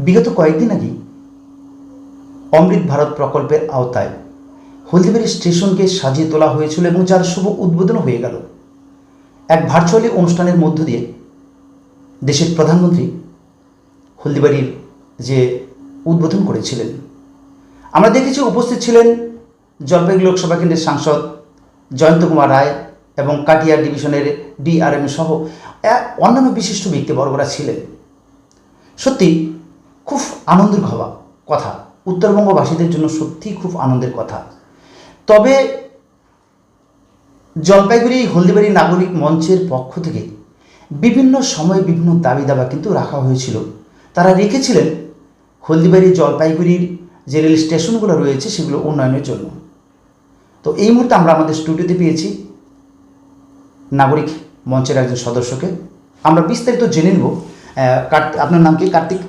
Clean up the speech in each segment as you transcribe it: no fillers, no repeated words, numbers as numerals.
বিগত কয়েকদিন আগেই অমৃত ভারত প্রকল্পের আওতায় হলদিবাড়ি স্টেশনকে সাজিয়ে তোলা হয়েছিল এবং যার শুভ উদ্বোধন হয়ে গেল। এক ভার্চুয়ালি অনুষ্ঠানের মধ্য দিয়ে দেশের প্রধানমন্ত্রী হলদিবাড়ির যে উদ্বোধন করেছিলেন, আমরা দেখেছি উপস্থিত ছিলেন জলপাইগুড়ি লোকসভা কেন্দ্রের সাংসদ জয়ন্ত কুমার রায় এবং কাটিয়ার ডিভিশনের ডিআরএম সহ অন্যান্য বিশিষ্ট ব্যক্তিবর্গরা ছিলেন। সত্যি খুব আনন্দের কথা, উত্তরবঙ্গবাসীদের জন্য সত্যিই খুব আনন্দের কথা। তবে জলপাইগুড়ি হলদিবাড়ি নাগরিক মঞ্চের পক্ষ থেকে বিভিন্ন সময়ে বিভিন্ন দাবি দাবা কিন্তু রাখা হয়েছিল। তারা রেখেছিলেন হলদিবাড়ি জলপাইগুড়ির যে রেল স্টেশনগুলো রয়েছে সেগুলো উন্নয়নের জন্য। তো এই মুহূর্তে আমরা আমাদের স্টুডিওতে পেয়েছি নাগরিক মঞ্চের একজন সদস্যকে। আমরা বিস্তারিত জেনে নেব। আপনার নাম কি? কার্তিক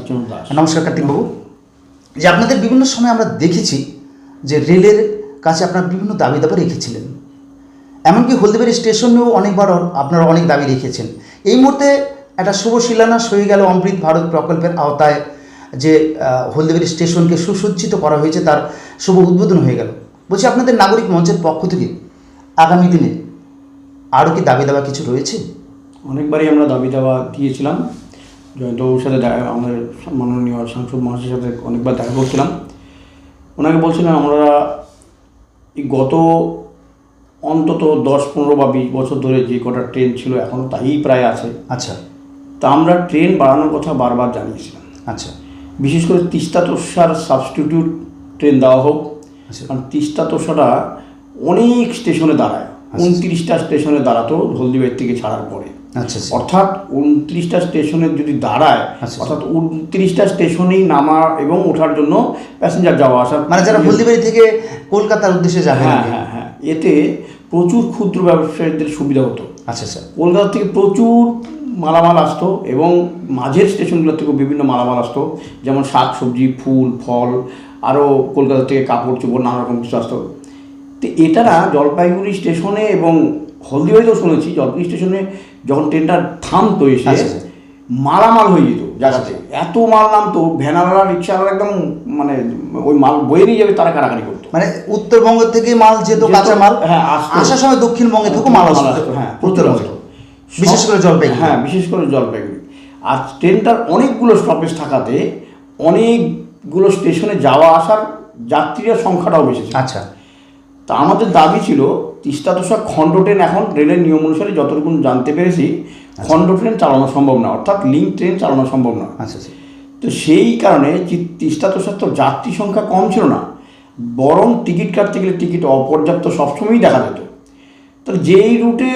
চন্দ্র দাস। নমস্কার কার্তিকবাবু। যে আপনাদের বিভিন্ন সময় আমরা দেখেছি যে রেলের কাছে আপনারা বিভিন্ন দাবি দাবা রেখেছিলেন, এমনকি হলদিবাড়ি স্টেশনেও অনেকবার আপনারা অনেক দাবি রেখেছেন। এই মুহূর্তে একটা শুভ শিলান্যাস হয়ে গেল অমৃত ভারত প্রকল্পের আওতায় যে হলদিবাড়ি স্টেশনকে সুসজ্জিত করা হয়েছে, তার শুভ উদ্বোধন হয়ে গেল। বলছি, আপনাদের নাগরিক মঞ্চের পক্ষ থেকে আগামী দিনে আরও কি দাবি দাবা কিছু রয়েছে? অনেকবারই আমরা দাবি দাবা দিয়েছিলাম। জয়ন্তবাবুর সাথে আমাদের মাননীয় সাংসদ মহাশয়ের সাথে অনেকবার দেখা করছিলাম। ওনাকে বলছিলাম আমরা এই গত অন্তত 10-15 বা 20 বছর ধরে যে কটা ট্রেন ছিল এখনও তাই প্রায় আছে। আচ্ছা। তা আমরা ট্রেন বাড়ানোর কথা বারবার জানিয়েছিলাম। আচ্ছা। বিশেষ করে তিস্তা তোর্সার সাবস্টিটিউট ট্রেন দেওয়া হোক। কারণ তিস্তা তোর্সাটা অনেক স্টেশনে দাঁড়ায়, 29টা স্টেশনে দাঁড়াতো হলদিবাড়ি থেকে ছাড়ার পরে। আচ্ছা। অর্থাৎ 29টা স্টেশনে যদি দাঁড়ায়, অর্থাৎ 29টা স্টেশনেই নামা এবং ওঠার জন্য প্যাসেঞ্জার যাওয়া আসা, মানে যারা হলদিবাড়ি থেকে কলকাতার উদ্দেশ্যে যাবে। হ্যাঁ, এতে প্রচুর ক্ষুদ্র ব্যবসায়ীদের সুবিধা হতো। আচ্ছা স্যার। কলকাতা থেকে প্রচুর মালামাল আসতো এবং মাঝের স্টেশনগুলো থেকেও বিভিন্ন মালামাল আসতো, যেমন শাক সবজি, ফুল ফল, আরও কলকাতা থেকে কাপড় চোপড় নানা রকম কিছু আসতো। তো এটা না জলপাইগুড়ি স্টেশনে এবং হলদিবাড়িতেও শুনেছি, জলপাইগুড়ি স্টেশনে যখন ট্রেনটা থামতো এসে মালামাল হয়ে যেত জায়গাতে, এত মাল নামতো, ভ্যানালা রিক্সাওয়ালা একদম মানে ওই মাল বয়ে নিয়ে যাবে তারা কাটাকাটি করতো। মানে উত্তরবঙ্গ থেকে মাল যেত, কাঁচা মাল, হ্যাঁ, আসার সময় দক্ষিণবঙ্গে থেকেও মাল আসতো। হ্যাঁ, উত্তরবঙ্গে, বিশেষ করে জলপাইগুড়ি। হ্যাঁ, বিশেষ করে জলপাইগুড়ি। আর ট্রেনটার অনেকগুলো স্টপেজ থাকাতে অনেকগুলো স্টেশনে যাওয়া আসার যাত্রীর সংখ্যাটাও বেশি। আচ্ছা। তা আমাদের দাবি ছিল তিস্তা তোর্সা খণ্ড ট্রেন, এখন রেলের নিয়ম অনুসারে যতটুকু জানতে পেরেছি খণ্ড ট্রেন চালানো সম্ভব না, অর্থাৎ লিঙ্ক ট্রেন চালানো সম্ভব না। আচ্ছা। তো সেই কারণে তিস্তা তোর্সার তো যাত্রী সংখ্যা কম ছিল না, বরং টিকিট কাটতে গেলে টিকিট অপর্যাপ্ত সবসময়ই দেখা যেত। তাহলে যেই রুটে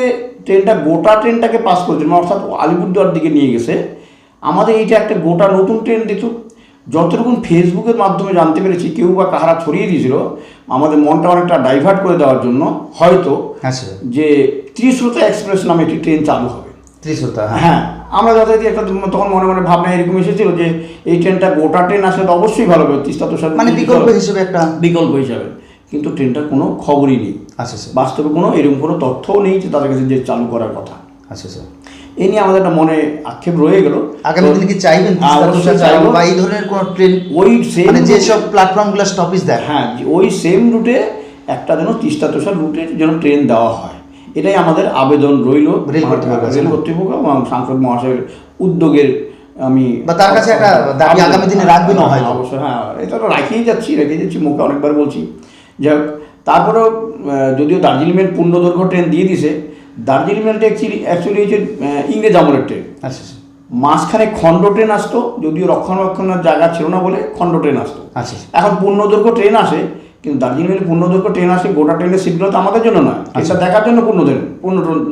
ট্রেনটা গোটা ট্রেনটাকে পাস করেছিল, অর্থাৎ আলিপুরদুয়ার দিকে নিয়ে গেছে, আমাদের এইটা একটা গোটা নতুন ট্রেন দিত। যতটুকু ফেসবুকের মাধ্যমে জানতে পেরেছি, কেউ বা কাহারা ছড়িয়ে দিয়েছিল আমাদের মনটা অনেকটা ডাইভার্ট করে দেওয়ার জন্য, হয়তো যে ত্রিশ্রোতা এক্সপ্রেস নামে একটি ট্রেন চালু হবে। ত্রিশ্রোতা, হ্যাঁ। আমরা যথারীতি একটা তখন মনে মনে ভাবনা এরকম এসেছিল যে এই ট্রেনটা গোটা ট্রেন আসলে তো অবশ্যই ভালো হবে, তিস্তা তোর্সার মানে বিকল্প হিসেবে, একটা বিকল্প হিসাবে। কিন্তু ট্রেনটার কোনো খবরই নেই। আচ্ছা। বাস্তবে কোনো এরকম কোনো তথ্যও নেই যে তাদের কাছে যে চালু করার কথা। আচ্ছা স্যার। এই নিয়ে আমাদের একটা মনে আক্ষেপ রয়ে গেল। আগামী দিনে কি চাইবেন বা এই ধরনের কোনো ট্রেন ওই সেম মানে যেসব প্ল্যাটফর্মগুলো স্টপেজ দেয়, হ্যাঁ, ওই সেম রুটে একটা যেন তিস্তা তোর্সার রুটে যেন ট্রেন দেওয়া হয়, এটাই আমাদের আবেদন রইল রেল কর্তৃপক্ষ এবং সাংসদ মহাশয়ের উদ্যোগের। আমি বা তার কাছে একটা দাবি আগামী দিনে রাখবেন। হয় অবশ্যই, হ্যাঁ, এটা তো রেখেই যাচ্ছি মুখে অনেকবার বলছি। যাই হোক, তারপরেও যদিও দার্জিলিং মেল পূর্ণ দৈর্ঘ্য ট্রেন দিয়ে দিছে, দার্জিলিং মেলটা অ্যাকচুয়ালি হচ্ছে ইংরেজ আমলের ট্রেন। আচ্ছা। মাঝখানে খণ্ড ট্রেন আসতো, যদিও রক্ষণাবেক্ষণের জায়গা ছিল না বলে খণ্ড ট্রেন আসতো। আচ্ছা। এখন পূর্ণ দৈর্ঘ্য ট্রেন আসে, কিন্তু দার্জিলিং মেলে পূর্ণ দৈর্ঘ্য ট্রেন আসে, গোটা ট্রেনের সিটগুলো তো আমাদের জন্য নয়, এটা দেখার জন্য পূর্ণ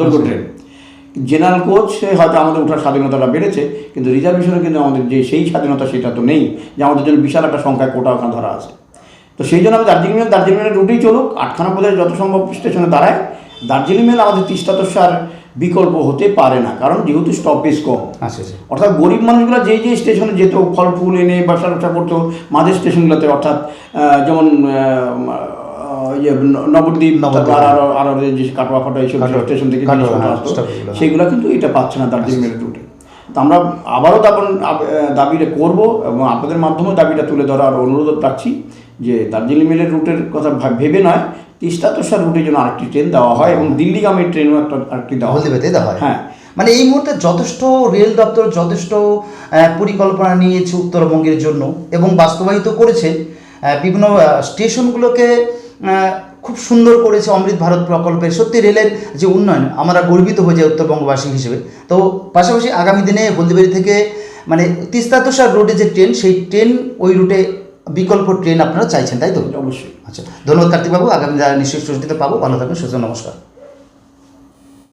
দৈর্ঘ্য ট্রেন। জেনারেল কোচ হয়তো আমাদের ওঠার স্বাধীনতাটা বেড়েছে, কিন্তু রিজার্ভেশনে কিন্তু আমাদের যে সেই স্বাধীনতা সেটা তো নেই, যে আমাদের জন্য বিশাল একটা সংখ্যায় কোটা ওখানে ধরা আছে। তো সেই জন্য আমি দার্জিলিং মেলের রুটেই চলুক, 8খানা পর্যায়ে যত সম্ভব স্টেশনে দাঁড়ায়। দার্জিলিং মেল আমাদের তিস্তা তোর্সার বিকল্প হতে পারে না, কারণ যেহেতু স্টপেজ কম। আচ্ছা। অর্থাৎ গরিব মানুষগুলো যে স্টেশনে যেত, ফল ফুল এনে ব্যবসা করতো মাঝের স্টেশনগুলোতে, অর্থাৎ যেমন নবদ্বীপ, আর যে কাটোয়া ফাটা এইসব স্টেশন থেকে সেগুলো কিন্তু এটা পাচ্ছে না দার্জিলিং মেলের রুটে। তো আমরা আবারও দাবিটা করব এবং আপনাদের মাধ্যমেও দাবিটা তুলে ধরার অনুরোধ রাখছি যে দার্জিলিং মেলের রুটের কথা ভেবে নয়, তিস্তা তোষার রুটের জন্য আরেকটি ট্রেন দেওয়া হয় এবং দিল্লিগামী ট্রেনও আরেকটি দেওয়া হয়। হলদিবাড়িতে দেওয়া হয়। হ্যাঁ, মানে এই মুহূর্তে যথেষ্ট রেল দপ্তর যথেষ্ট পরিকল্পনা নিয়েছে উত্তরবঙ্গের জন্য এবং বাস্তবায়িত করেছে। বিভিন্ন স্টেশনগুলোকে খুব সুন্দর করেছে অমৃত ভারত প্রকল্পে। সত্যি রেলের যে উন্নয়ন, আমরা গর্বিত হয়ে যাই উত্তরবঙ্গবাসী হিসেবে। তো পাশাপাশি আগামী দিনে হলদিবাড়ি থেকে মানে তিস্তা তোষার রোডে যে ট্রেন, সেই ট্রেন ওই রুটে বিকল্প ট্রেন আপনারা চাইছেন, তাই তো? অবশ্যই। আচ্ছা, ধন্যবাদ কার্তিকবাবু। আগামী নিশ্চয়ই সুযোগ দিতে পাবো। ভালো থাকবেন, সুস্থ, নমস্কার।